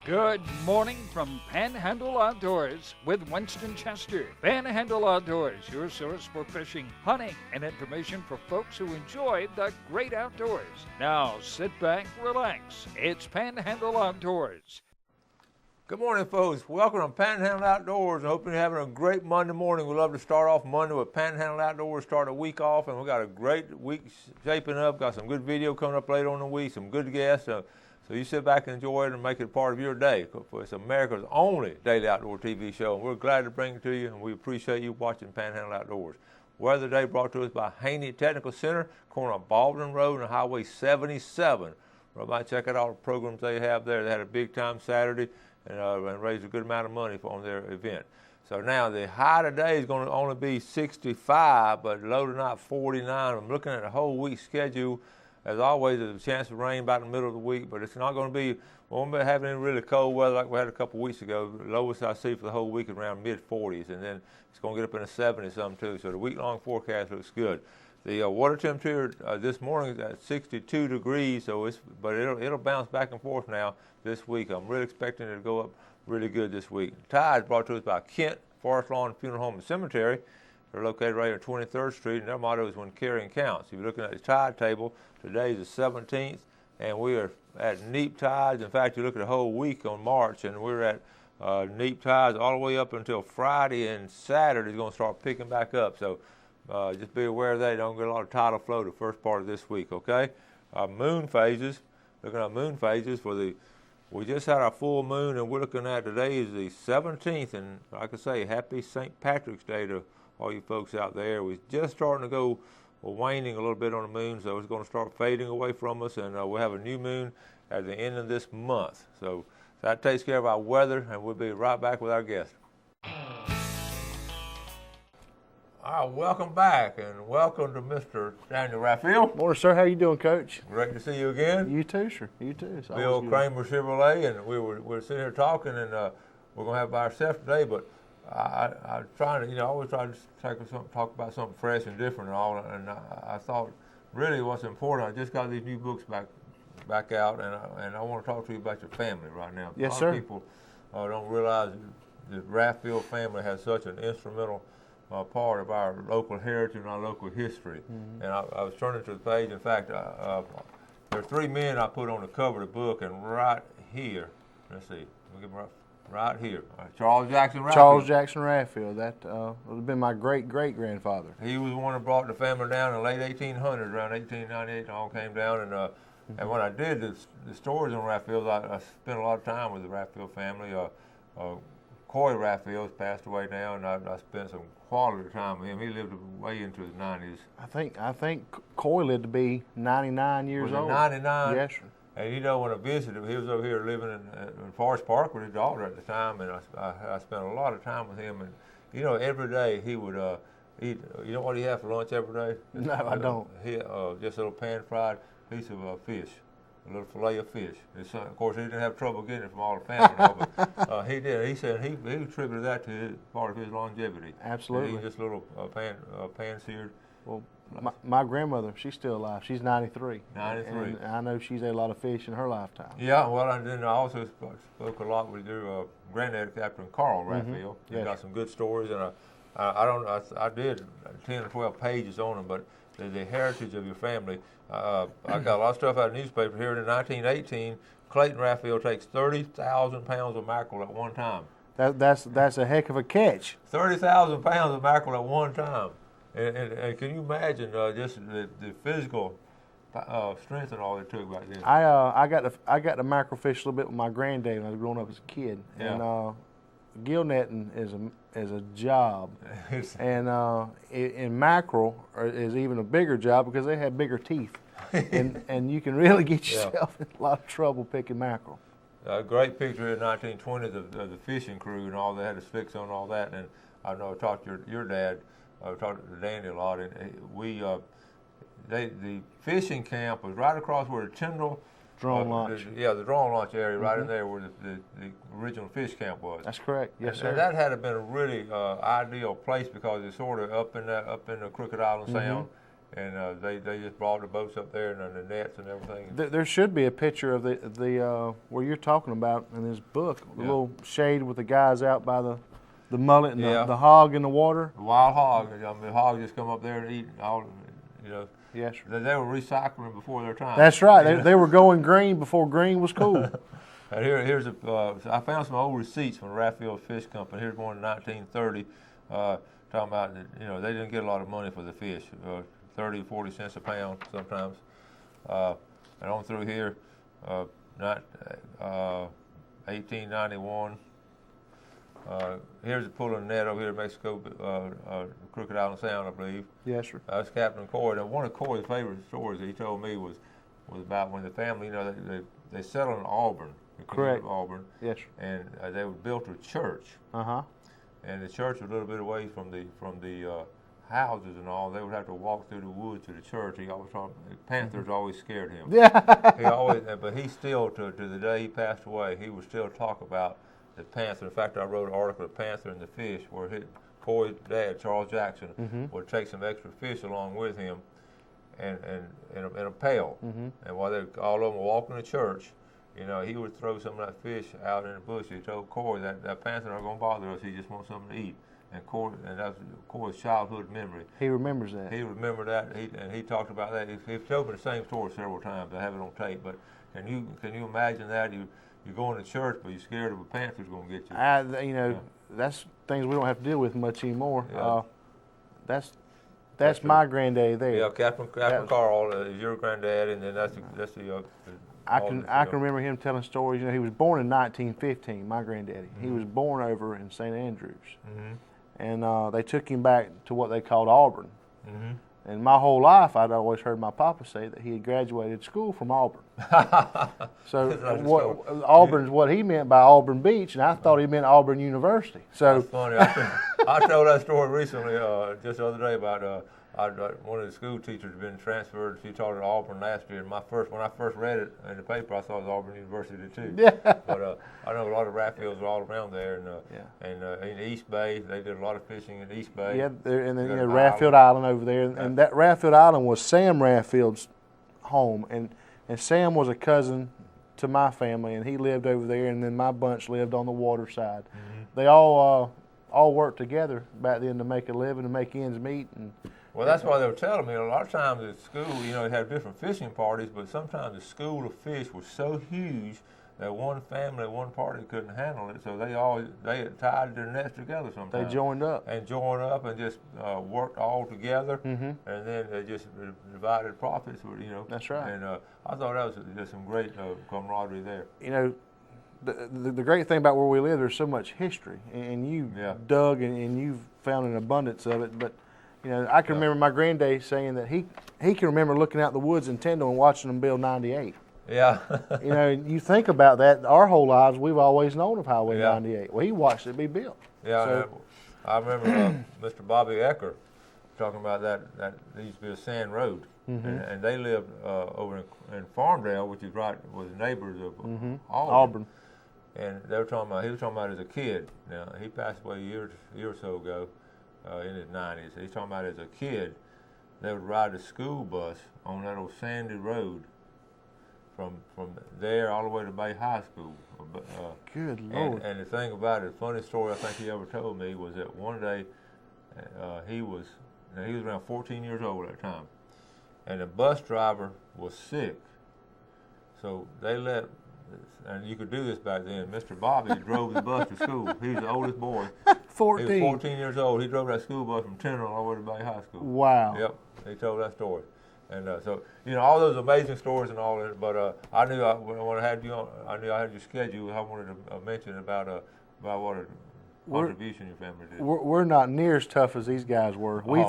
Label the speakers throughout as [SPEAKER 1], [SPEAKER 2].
[SPEAKER 1] Good morning from Panhandle Outdoors with Winston Chester. Panhandle Outdoors, your source for fishing, hunting, and information for folks who enjoy the great outdoors. Now sit back, relax. It's Panhandle Outdoors.
[SPEAKER 2] Good morning, folks. Welcome to Panhandle Outdoors. I hope you're having a great Monday morning. We love to start off Monday with Panhandle Outdoors, start a week off, and we got a great week shaping up. Got some good video coming up later on in the week, some good guests. So you sit back and enjoy it and make it a part of your day. It's America's only daily outdoor TV show, and we're glad to bring it to you, and we appreciate you watching Panhandle Outdoors. Weather today brought to us by Haney Technical Center, corner of Baldwin Road and Highway 77. Everybody check out all the programs they have there. They had a big time Saturday and raised a good amount of money on their event. So now the high today is going to only be 65, but low tonight 49. I'm looking at the whole week schedule. As always, there's a chance of rain about in the middle of the week, but it's not going to be, we won't be having any really cold weather like we had a couple weeks ago. The lowest I see for the whole week is around mid-40s, and then it's going to get up in the 70s some too. So the week-long forecast looks good. The water temperature this morning is at 62 degrees, but it'll bounce back and forth now this week. I'm really expecting it to go up really good this week. Tides brought to us by Kent Forest Lawn Funeral Home and Cemetery. They're located right on 23rd Street, and their motto is when caring counts. If you're looking at the tide table, today is the 17th, and we are at neap tides. In fact, you look at the whole week on March, and we're at neap tides all the way up until Friday, and Saturday is going to start picking back up. So just be aware of that. You don't get a lot of tidal flow the first part of this week, okay? Moon phases, looking at moon phases we just had our full moon, and we're looking at today is the 17th, and like I say, happy St. Patrick's Day to all you folks out there. We're just starting to go waning a little bit on the moon, so it's going to start fading away from us, and we'll have a new moon at the end of this month. So that takes care of our weather, and we'll be right back with our guest. All right, welcome back, and welcome to Mr. Daniel Raphael.
[SPEAKER 3] Morning, sir. How you doing, Coach?
[SPEAKER 2] Great to see you again.
[SPEAKER 3] You too, sir. You too. It's
[SPEAKER 2] Bill Kramer Chevrolet, and we're sitting here talking, and we're going to have by ourselves today, but I'm trying to, I always try to talk about something fresh and different and all, and I thought really what's important, I just got these new books back out, and I want to talk to you about your family right now.
[SPEAKER 3] Yes,
[SPEAKER 2] sir. A lot
[SPEAKER 3] sir.
[SPEAKER 2] of people don't realize the Raphael family has such an instrumental part of our local heritage and our local history. Mm-hmm. And I was turning to the page. In fact, there are three men I put on the cover of the book, and right here, let's see, let me get right here, Charles Jackson Raphael.
[SPEAKER 3] Charles Jackson Raphael. That would have been my great-great-grandfather.
[SPEAKER 2] He was the one that brought the family down in the late 1800s, around 1898, and all came down. And when I did the stories on Raphael, I spent a lot of time with the Raphael family. Coy Raphael's passed away now, and I spent some quality time with him. He lived way into his 90s.
[SPEAKER 3] I think Coy lived to be 99 years old.
[SPEAKER 2] 99?
[SPEAKER 3] Yes, sir.
[SPEAKER 2] And when I visited him, he was over here living in Forest Park with his daughter at the time, and I spent a lot of time with him. And every day he would eat. You know what he had for lunch every day?
[SPEAKER 3] No, I don't.
[SPEAKER 2] Just a little pan-fried piece of fish, a little fillet of fish. Of course, he didn't have trouble getting it from all the family, but he did. He said he attributed that to part of his longevity.
[SPEAKER 3] Absolutely.
[SPEAKER 2] Just a little pan-seared.
[SPEAKER 3] Well, my grandmother, she's still alive. She's 93.
[SPEAKER 2] 93.
[SPEAKER 3] And I know she's ate a lot of fish in her lifetime.
[SPEAKER 2] Yeah, well, and then I also spoke a lot with your granddad, Captain Carl Raphael.
[SPEAKER 3] Mm-hmm.
[SPEAKER 2] He got some good stories, and I did 10 or 12 pages on them, but the heritage of your family. I got a lot of stuff out of the newspaper here. In 1918, Clayton Raphael takes 30,000 pounds of mackerel at one time.
[SPEAKER 3] That's a heck of a catch.
[SPEAKER 2] 30,000 pounds of mackerel at one time. And can you imagine just the physical strength and all it took back then?
[SPEAKER 3] I got the mackerel fish a little bit with my granddad when I was growing up as a kid.
[SPEAKER 2] Yeah.
[SPEAKER 3] And gill netting is a job, and mackerel is even a bigger job because they have bigger teeth, and you can really get yourself in a lot of trouble picking mackerel.
[SPEAKER 2] A great picture in 1920 of the fishing crew and all. They had the slicks on and all that, and I know I talked to your dad. I talked to Danny a lot, and the fishing camp was right across where the Tyndall
[SPEAKER 3] drone launch.
[SPEAKER 2] The drone launch area, right in there where the original fish camp was.
[SPEAKER 3] That's correct. Yes, sir.
[SPEAKER 2] And that had been a really ideal place because it's sort of up in the Crooked Island Sound, and they just brought the boats up there and the nets and everything.
[SPEAKER 3] There should be a picture of the where you're talking about in this book, the little shade with the guys out by the mullet and the hog in the water.
[SPEAKER 2] The wild hog. I mean, the hog just come up there and eat all, you know.
[SPEAKER 3] Yes, sir.
[SPEAKER 2] They were recycling before their time.
[SPEAKER 3] That's right. They were going green before green was cool.
[SPEAKER 2] And here's I found some old receipts from the Rafffield Fish Company. Here's one in 1930, talking about that, you know, they didn't get a lot of money for the fish, 30, 40 cents a pound sometimes. And on through here, 1891. Here's a pulling net over here in Mexico, Crooked Island Sound, I believe.
[SPEAKER 3] Yes, sir.
[SPEAKER 2] That's Captain Coy. And one of Coy's favorite stories he told me was about when the family, you know, they settled in Auburn.
[SPEAKER 3] Correct.
[SPEAKER 2] Auburn.
[SPEAKER 3] Yes, sir.
[SPEAKER 2] And they built a church. And the church was a little bit away from the houses and all. They would have to walk through the woods to the church. He always talked. Panthers always scared him.
[SPEAKER 3] Yeah.
[SPEAKER 2] But he still, to the day he passed away, he would still talk about the panther. In fact, I wrote an article, "The Panther and the Fish," where Coy's dad, Charles Jackson, would take some extra fish along with him, and in a pail. And while all of them were walking to church, you know, he would throw some of that fish out in the bush. He told Coy that panther not going to bother us. He just wants something to eat. And that's Coy's childhood memory.
[SPEAKER 3] He remembers that.
[SPEAKER 2] He remembered that, and he talked about that. He told me the same story several times. I have it on tape. But can you imagine that? You're going to church, but you're scared of a panther's going to get you.
[SPEAKER 3] That's things we don't have to deal with much anymore.
[SPEAKER 2] Yeah.
[SPEAKER 3] That's my granddaddy there.
[SPEAKER 2] Yeah, Captain Carl is your granddad, and then that's the.
[SPEAKER 3] I can remember him telling stories. You know, he was born in 1915. My granddaddy. He was born over in St. Andrews, and they took him back to what they called Auburn. And my whole life, I'd always heard my papa say that he had graduated school from Auburn. So Auburn's what he meant by Auburn Beach, and I thought he meant Auburn University. So
[SPEAKER 2] that's funny. I told that story recently, just the other day, about one of the school teachers had been transferred. She taught at Auburn last year. And when I first read it in the paper, I thought it was Auburn University too.
[SPEAKER 3] Yeah.
[SPEAKER 2] But I know a lot of Rafffields are all around there, and in the East Bay, they did a lot of fishing in the East Bay.
[SPEAKER 3] Yeah, and then Rafffield Island over there, and that Rafffield Island was Sam Raffield's home, and Sam was a cousin to my family, and he lived over there, and then my bunch lived on the water side. They all worked together back then to make a living, to make ends meet.
[SPEAKER 2] Well, that's why they were telling me a lot of times at school, you know, they had different fishing parties, but sometimes the school of fish was so huge that one family, one party couldn't handle it, so they tied their nets together sometimes.
[SPEAKER 3] They joined up and
[SPEAKER 2] just worked all together, and then they just divided profits. You know.
[SPEAKER 3] That's right.
[SPEAKER 2] And I thought that was just some great camaraderie there.
[SPEAKER 3] You know, the great thing about where we live, there's so much history, and you dug and you've found an abundance of it, but. You know, I can remember my granddad saying that he can remember looking out the woods in Tyndall and watching them build 98.
[SPEAKER 2] Yeah.
[SPEAKER 3] You know, you think about that. Our whole lives, we've always known of Highway 98. Well, he watched it be built.
[SPEAKER 2] Yeah,
[SPEAKER 3] so,
[SPEAKER 2] I remember Mr. Bobby Ecker talking about that there used to be a sand road, and they lived over in Farmdale, which was neighbors of Auburn. And he was talking about as a kid. Now he passed away a year or so ago. In his 90s. He's talking about as a kid, they would ride a school bus on that old sandy road from there all the way to Bay High School.
[SPEAKER 3] Good Lord.
[SPEAKER 2] And the thing about it, the funny story I think he ever told me was that one day he was around 14 years old at the time, and the bus driver was sick. So they let, and you could do this back then, Mr. Bobby drove the bus to school. He was the oldest boy.
[SPEAKER 3] 14.
[SPEAKER 2] He was 14 years old. He drove that school bus from Tyndall all the way to Bay High School.
[SPEAKER 3] Wow.
[SPEAKER 2] Yep. He told that story. And so, you know, all those amazing stories and all that. But I knew when I had you on, I knew I had your schedule. I wanted to mention about what a contribution your family did.
[SPEAKER 3] We're not near as tough as these guys were. We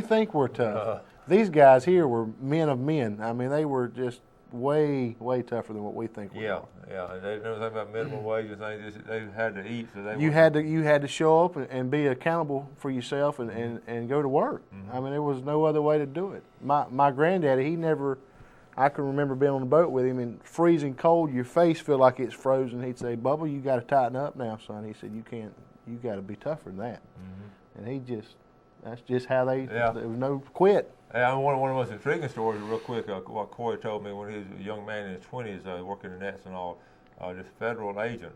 [SPEAKER 3] think we're tough. These guys here were men of men. I mean, they were just way tougher than what we think we are.
[SPEAKER 2] Yeah. They didn't know anything about minimum wage and things. They had to eat, so they.
[SPEAKER 3] You had to show up and be accountable for yourself and go to work. I mean, there was no other way to do it. My granddaddy, I can remember being on the boat with him and freezing cold. Your face feel like it's frozen. He'd say, "Bubba, you got to tighten up now, son." He said, "You got to be tougher than that." And he just That's just how they.
[SPEAKER 2] Yeah.
[SPEAKER 3] There was no quit.
[SPEAKER 2] Yeah, one of the most intriguing stories, real quick, what Corey told me when he was a young man in his 20s, working the nets and all. This federal agent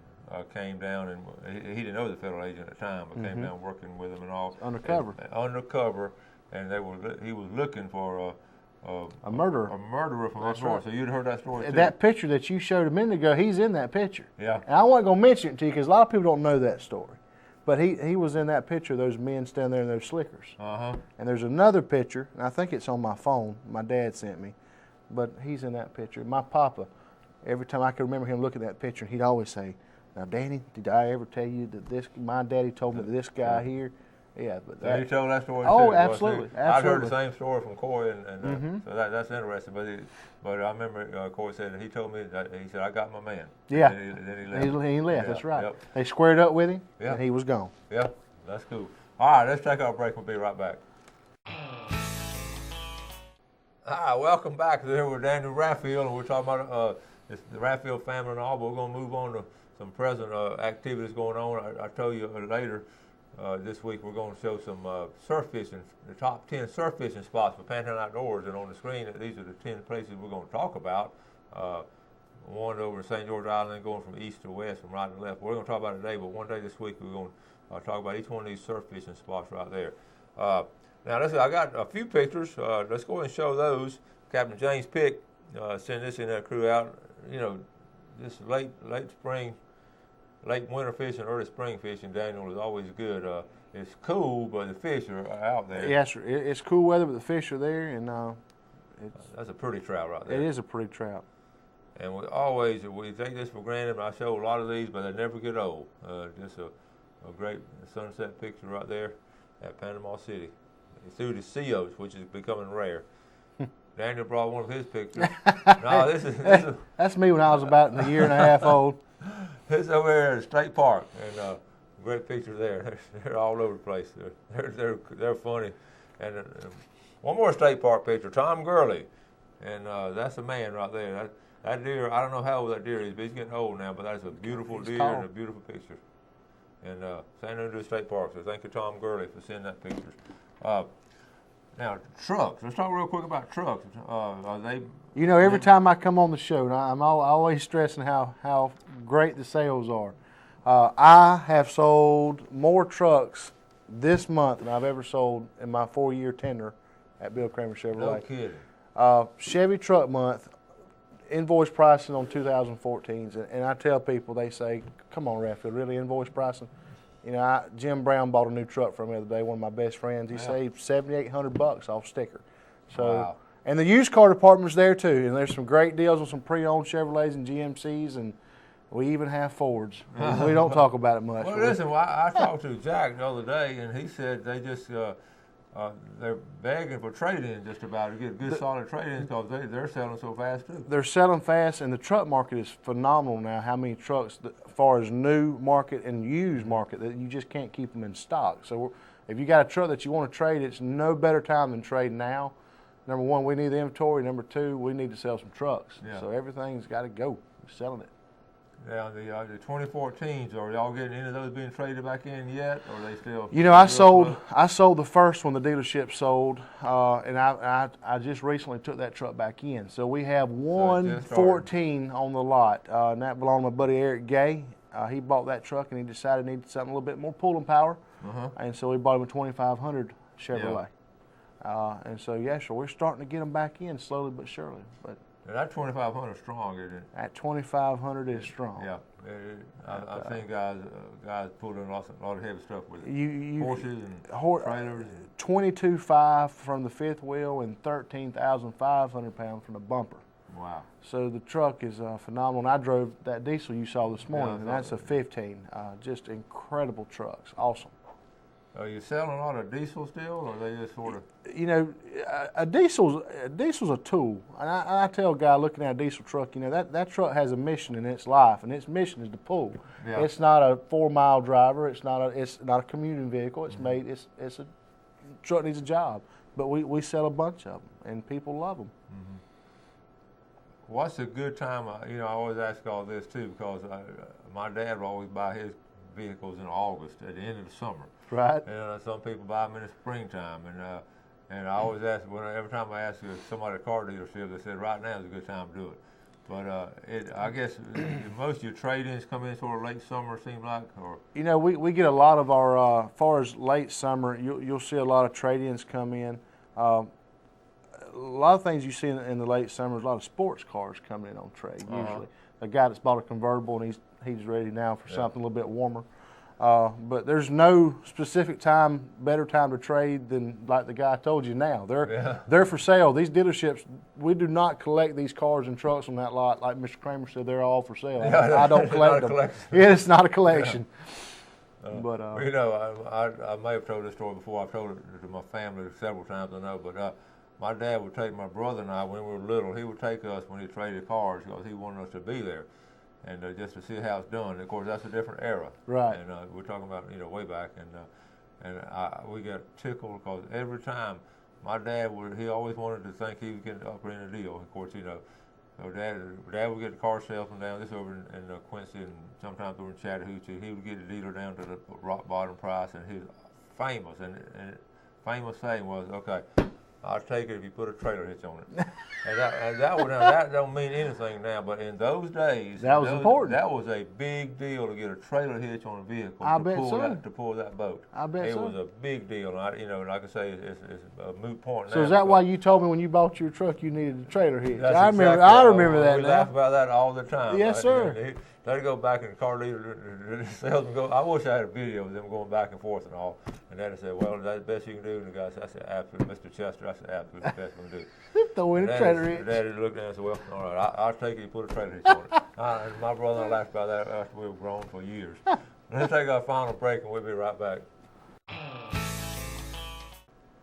[SPEAKER 2] came down, and he didn't know the federal agent at the time, but came down working with him and all.
[SPEAKER 3] Undercover.
[SPEAKER 2] Undercover, and he was looking for
[SPEAKER 3] a murderer.
[SPEAKER 2] A murderer from up north. So you'd heard that story too.
[SPEAKER 3] That picture that you showed a minute ago, he's in that picture.
[SPEAKER 2] Yeah.
[SPEAKER 3] And I wasn't going to mention it to you because a lot of people don't know that story. But he was in that picture, those men standing there in those slickers.
[SPEAKER 2] Uh-huh.
[SPEAKER 3] And there's another picture, and I think it's on my phone, my dad sent me, but he's in that picture. My papa, every time I can remember him looking at that picture, he'd always say, "Now, Danny, did I ever tell you that my daddy told me that this guy here?" Yeah, but
[SPEAKER 2] So you told that story
[SPEAKER 3] oh,
[SPEAKER 2] too?
[SPEAKER 3] absolutely, absolutely.
[SPEAKER 2] I've heard the same story from Corey, and so that's interesting. But I remember Corey said that he told me that he said, "I got my man."
[SPEAKER 3] Yeah.
[SPEAKER 2] And then he left.
[SPEAKER 3] He left.
[SPEAKER 2] Yeah,
[SPEAKER 3] That's right.
[SPEAKER 2] Yep.
[SPEAKER 3] They squared up with him,
[SPEAKER 2] Yeah.
[SPEAKER 3] and he was gone.
[SPEAKER 2] Yeah, that's cool. All right, let's take our break. We'll be right back. Hi, welcome back. Here with Daniel Raphael, and we're talking about the Raphael family and all, but we're going to move on to some present activities going on. I told you later this week we're going to show some surf fishing, the top 10 surf fishing spots for Panhandle Outdoors, and on the screen these are the 10 places we're going to talk about. One over St. George Island, going from east to west, from right to left. We're going to talk about it today, but one day this week we're going to talk about each one of these surf fishing spots right there. Now, listen, I got a few pictures. Let's go ahead and show those. Captain James Pick sent this in their crew out. You know, this late spring, late winter fishing, early spring fishing, Daniel, is always good. It's cool, but the fish are out there.
[SPEAKER 3] Yes, sir. It's cool weather, but the fish are there, and
[SPEAKER 2] that's a pretty trout right there.
[SPEAKER 3] It is a pretty trout.
[SPEAKER 2] And we take this for granted. I show a lot of these, but they never get old. Just a great sunset picture right there at Panama City. Through the sea oats, which is becoming rare. Daniel brought one of his pictures. No, this is
[SPEAKER 3] that's me when I was about a year and a half old.
[SPEAKER 2] This over here at State Park, and great pictures there. They're all over the place. They're funny. And one more State Park picture, Tom Gurley, and that's a man right there. That deer, I don't know how old that deer is, but he's getting old now. But that's a beautiful deer and a beautiful picture. And San Andreas State Park. So thank you, Tom Gurley, for sending that picture. Now, trucks. Let's talk real quick about trucks. Are they? You know,
[SPEAKER 3] every time I come on the show, and I'm always stressing how great the sales are. I have sold more trucks this month than I've ever sold in my 4-year tenure at Bill Kramer Chevrolet.
[SPEAKER 2] No kidding.
[SPEAKER 3] Chevy Truck Month, invoice pricing on 2014s, and I tell people, they say, "Come on, Raphael, really invoice pricing?" You know, Jim Brown bought a new truck from me the other day, one of my best friends. He saved $7,800 off sticker. So,
[SPEAKER 2] wow.
[SPEAKER 3] And the used car department's there too, and there's some great deals on some pre-owned Chevrolets and GMCs, and we even have Fords. We don't talk about it much.
[SPEAKER 2] Well, listen, I talked to Jack the other day, and he said they just they're begging for trade-ins just about to get good solid trade-ins because they're selling so fast too.
[SPEAKER 3] They're selling fast, and the truck market is phenomenal now. How many trucks, as far as new market and used market, that you just can't keep them in stock. So if you got a truck that you want to trade, it's no better time than trade now. Number one, we need the inventory. Number two, we need to sell some trucks. Yeah. So everything's got to go. We're selling it.
[SPEAKER 2] Yeah, the 2014s, are y'all getting any of those being traded back in yet, or are they still?
[SPEAKER 3] You know, I sold the first one the dealership sold, and I just recently took that truck back in. So we have 114 on the lot, and that belonged to my buddy Eric Gay. He bought that truck, and he decided he needed something a little bit more pulling power, and so we bought him a 2500 Chevrolet. Yeah. And so, yeah, so we're starting to get them back in slowly but surely. But
[SPEAKER 2] that 2500 is strong, isn't it?
[SPEAKER 3] That 2500 is strong.
[SPEAKER 2] Yeah, I've seen guys pulling a lot of heavy stuff with it. Horses and trailers. 22.5 from the fifth wheel and 13,500 pounds from the bumper. Wow.
[SPEAKER 3] So the truck is phenomenal. And I drove that diesel you saw this morning, and that's a 15. Just incredible trucks. Awesome.
[SPEAKER 2] Are you selling a lot of diesel still, or are they just sort of?
[SPEAKER 3] You know, a diesel's a tool. And I tell a guy looking at a diesel truck, you know, that truck has a mission in its life, and its mission is to pull. Yeah. It's not a 4-mile driver. It's not a commuting vehicle. It's it's a truck needs a job. But we sell a bunch of them, and people love them.
[SPEAKER 2] Mm-hmm. What's a good time? You know, I always ask all this too because my dad would always buy his vehicles in August at the end of the summer.
[SPEAKER 3] Right.
[SPEAKER 2] And some people buy them in the springtime. And I always ask, every time I ask somebody at a car dealership, they said right now is a good time to do it. But I guess most of your trade-ins come in sort of late summer, seems like, or
[SPEAKER 3] you know, we get a lot of our as far as late summer. You'll see a lot of trade-ins come in. A lot of things you see in the late summer is a lot of sports cars coming in on trade. Usually, a guy that's bought a convertible and he's ready now for something a little bit warmer. But there's no specific better time to trade than like the guy told you now. They're for sale. These dealerships, we do not collect these cars and trucks on that lot. Like Mr. Kramer said, they're all for sale.
[SPEAKER 2] Yeah,
[SPEAKER 3] I don't collect them. Yeah, it's not a collection. But
[SPEAKER 2] you know, I may have told this story before. I've told it to my family several times, I know. But my dad would take my brother and I when we were little. He would take us when he traded cars because he wanted us to be there. And just to see how it's done. And of course, that's a different era.
[SPEAKER 3] Right.
[SPEAKER 2] And we're talking about, you know, way back. And we got tickled because every time my dad he always wanted to think he was getting up in a deal. Of course, you know, so Dad would get the car salesman down this over in Quincy and sometimes over in Chattahoochee. He would get the dealer down to the rock bottom price, and his famous famous saying was, "Okay, I'll take it if you put a trailer hitch on it." and that don't mean anything now, but in those days,
[SPEAKER 3] that was important.
[SPEAKER 2] That was a big deal to get a trailer hitch on a vehicle to pull that boat.
[SPEAKER 3] I bet
[SPEAKER 2] it was a big deal. And you know, like I say, it's a moot point.
[SPEAKER 3] So is that why you told me when you bought your truck you needed a trailer hitch?
[SPEAKER 2] I
[SPEAKER 3] remember that.
[SPEAKER 2] We laugh about that all the time.
[SPEAKER 3] Yes, sir.
[SPEAKER 2] They'd go back and the car dealer, the salesman go, I wish I had a video of them going back and forth and all. And Daddy said, well, is that the best you can do? And the guy said, I said, absolutely, Mr. Chester, I said, absolutely the best we can do.
[SPEAKER 3] Throw in a trailer hitch.
[SPEAKER 2] Daddy looked down and said, well, all right, I'll take it, you put a trailer hitch on it. And my brother and I laughed about that after we were grown for years. Let's take our final break and we'll be right back.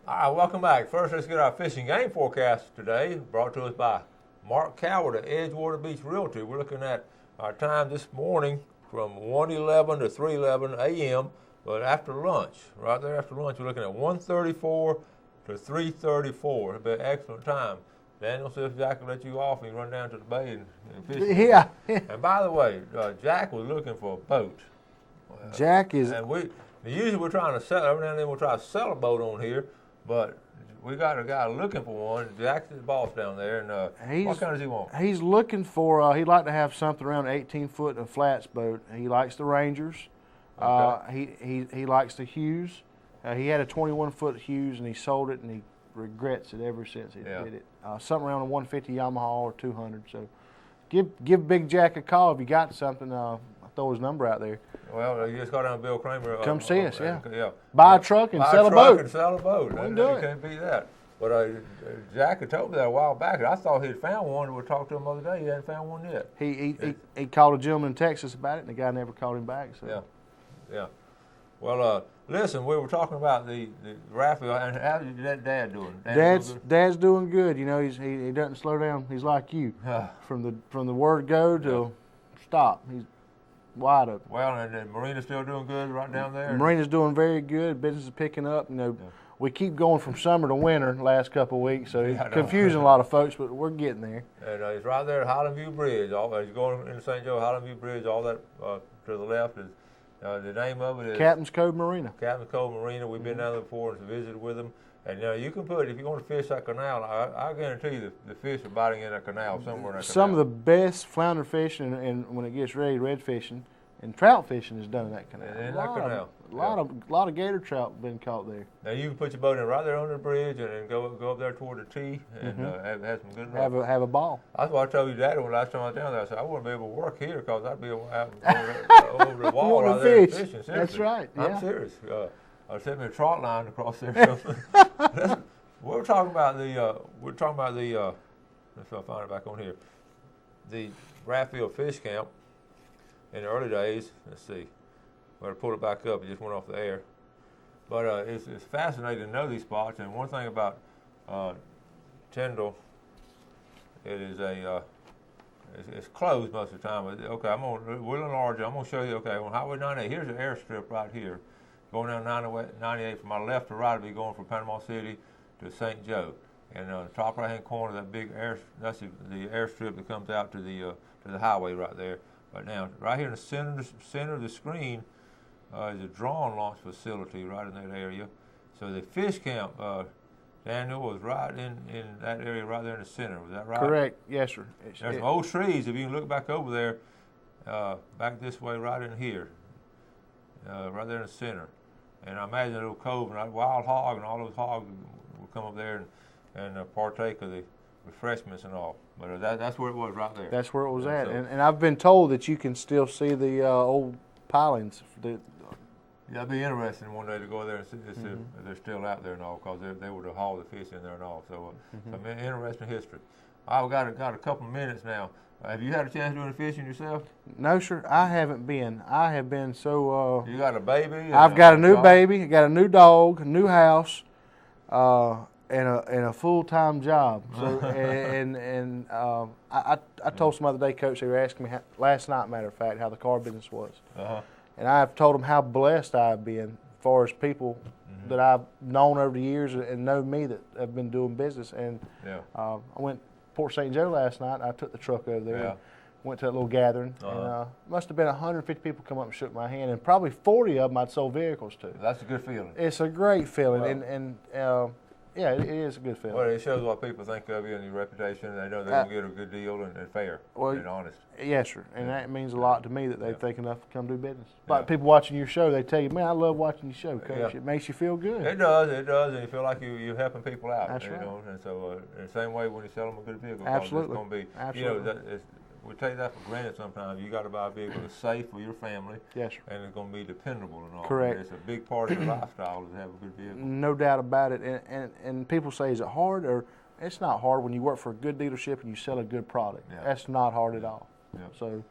[SPEAKER 2] All right, welcome back. First, let's get our fishing game forecast today, brought to us by Mark Coward at Edgewater Beach Realty. We're looking at our time this morning from 1:11 to 3:11 a.m., but after lunch, right there after lunch, we're looking at 1:34 to 3:34. It'll be an excellent time. Daniel says Jack will let you off and you run down to the bay and fish.
[SPEAKER 3] Yeah.
[SPEAKER 2] And by the way, Jack was looking for a boat.
[SPEAKER 3] Jack is.
[SPEAKER 2] And usually we're trying to sell, every now and then we'll try to sell a boat on here, but we got a guy looking for one. Jack's the boss down there, and what kind does he want?
[SPEAKER 3] He's looking for, he'd like to have something around 18-foot and a flats boat. He likes the Rangers.
[SPEAKER 2] Okay.
[SPEAKER 3] He likes the Hughes. He had a 21-foot Hughes, and he sold it, and he regrets it ever since he did it. Something around a 150 Yamaha or 200. So give Big Jack a call if you got something. I'll throw his number out there.
[SPEAKER 2] Well, you just go down to Bill Kramer.
[SPEAKER 3] Come see us, yeah.
[SPEAKER 2] Yeah.
[SPEAKER 3] Buy a truck and sell a boat.
[SPEAKER 2] And sell a boat.
[SPEAKER 3] We can do it.
[SPEAKER 2] You can't beat that. But Jack had told me that a while back. I thought he'd found one. We talked to him the other day. He hadn't found one yet.
[SPEAKER 3] He called a gentleman in Texas about it, and the guy never called him back. So.
[SPEAKER 2] Yeah. Well, listen, we were talking about the Raphael, and how's your dad doing?
[SPEAKER 3] Dad's doing good. You know, he doesn't slow down. He's like you. From the word go to stop. He's wide open.
[SPEAKER 2] Well, and Marina's still doing good right down there?
[SPEAKER 3] Marina's doing very good. Business is picking up. You know, we keep going from summer to winter the last couple of weeks, so it's confusing a lot of folks, but we're getting there.
[SPEAKER 2] And it's right there at Highland View Bridge. As you're going into St. Joe, Highland View Bridge, all that to the left is, the name of it is
[SPEAKER 3] Captain's Cove Marina.
[SPEAKER 2] Captain's Cove Marina. We've been down there before and visited with them. And you can put, if you want to fish that canal, I guarantee you the fish are biting in that canal somewhere in that canal.
[SPEAKER 3] Some of the best flounder fishing and when it gets ready, red fishing and trout fishing is done in that canal. A lot of gator trout been caught there.
[SPEAKER 2] Now you can put your boat in right there under the bridge and go up there toward the tee and have some good luck.
[SPEAKER 3] Have a ball.
[SPEAKER 2] That's what I told you, Daddy, when last time I was down there. I said I wouldn't be able to work here because I'd be over the wall right there fishing. Seriously.
[SPEAKER 3] That's right. Yeah.
[SPEAKER 2] I'm serious. I sent me a trot line across there. We're talking about the. Let's see if I find it back on here. The Raphael Fish Camp in the early days. Let's see. Better pull it back up. It just went off the air. But it's fascinating to know these spots. And one thing about Tyndall, it is it's closed most of the time. But, okay, we'll enlarge it. I'm gonna show you. Okay, on Highway 98, here's an airstrip right here. Going down 98 from my left to right, I'll be going from Panama City to St. Joe. And the top right-hand corner, that big that's the airstrip that comes out to the highway right there. But now, right here in the center of the screen is a drone launch facility right in that area. So the fish camp, Daniel, was right in that area right there in the center. Was that right?
[SPEAKER 3] Correct. Yes, sir.
[SPEAKER 2] There's some old trees. If you can look back over there, back this way, right in here, right there in the center. And I imagine a little cove and that wild hog and all those hogs will come up there and partake of the refreshments and all. But that's where it was right there.
[SPEAKER 3] That's where it was at. And I've been told that you can still see the old pilings.
[SPEAKER 2] Yeah, it'd be interesting one day to go there and see if they're still out there and all, because they were to haul the fish in there and all. So, some interesting history. I've got a couple of minutes now. Have you had a chance doing the fishing yourself?
[SPEAKER 3] No, sir. I haven't been. I have been so.
[SPEAKER 2] You got a baby?
[SPEAKER 3] I've got a new baby. I got a new dog, a new house, and a full-time job. So I told some other day, Coach. They were asking me last night, matter of fact, how the car business was. And I've told them how blessed I've been as far as people that I've known over the years and know me that have been doing business. And I went to Port St. Joe last night. I took the truck over there and went to a little gathering. And must have been 150 people come up and shook my hand, and probably 40 of them I'd sold vehicles to.
[SPEAKER 2] That's a good feeling.
[SPEAKER 3] It's a great feeling, and yeah, it is a good feeling.
[SPEAKER 2] Well, it shows what people think of you and your reputation, and they know they're going to get a good deal and fair and honest.
[SPEAKER 3] Yes, sir. And that means a lot to me that they think enough to come do business. But people watching your show, they tell you, man, I love watching your show, Coach. It makes you feel good.
[SPEAKER 2] It does, and you feel like you're helping people out.
[SPEAKER 3] That's right.
[SPEAKER 2] And so, in the same way when you sell them a good vehicle,
[SPEAKER 3] absolutely.
[SPEAKER 2] It's going to be,
[SPEAKER 3] absolutely.
[SPEAKER 2] We take that for granted sometimes. You got to buy a vehicle that's safe for your family.
[SPEAKER 3] Yes, sir.
[SPEAKER 2] And it's going to be dependable and all.
[SPEAKER 3] Correct.
[SPEAKER 2] And it's a big part of your lifestyle to have a good vehicle.
[SPEAKER 3] No doubt about it. And people say, is it hard? Or it's not hard when you work for a good dealership and you sell a good product. That's not hard at all. So.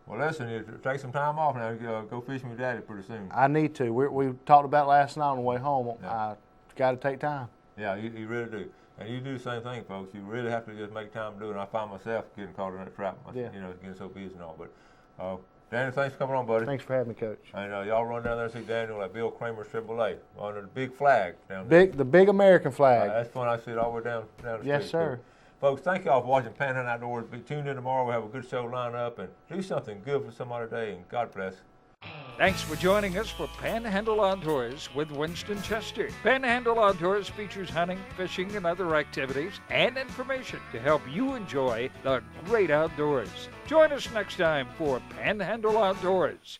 [SPEAKER 2] Well, listen, you take some time off now. Go fishing with Daddy pretty soon.
[SPEAKER 3] I need to. We talked about it last night on the way home. I got to take time.
[SPEAKER 2] Yeah, you really do. And you do the same thing, folks. You really have to just make time to do it. And I find myself getting caught in that trap, getting so busy and all. But Daniel, thanks for coming on, buddy.
[SPEAKER 3] Thanks for having me, Coach.
[SPEAKER 2] And y'all run down there and see Daniel at Bill Kramer's AAA under the big flag down there.
[SPEAKER 3] The big American flag.
[SPEAKER 2] That's fun. I see it all the way down the street.
[SPEAKER 3] Yes, sir.
[SPEAKER 2] Folks, thank y'all for watching Panhandle Outdoors. Be tuned in tomorrow. We'll have a good show lined up, and do something good for somebody today, and God bless.
[SPEAKER 1] Thanks for joining us for Panhandle Outdoors with Winston Chester. Panhandle Outdoors features hunting, fishing, and other activities and information to help you enjoy the great outdoors. Join us next time for Panhandle Outdoors.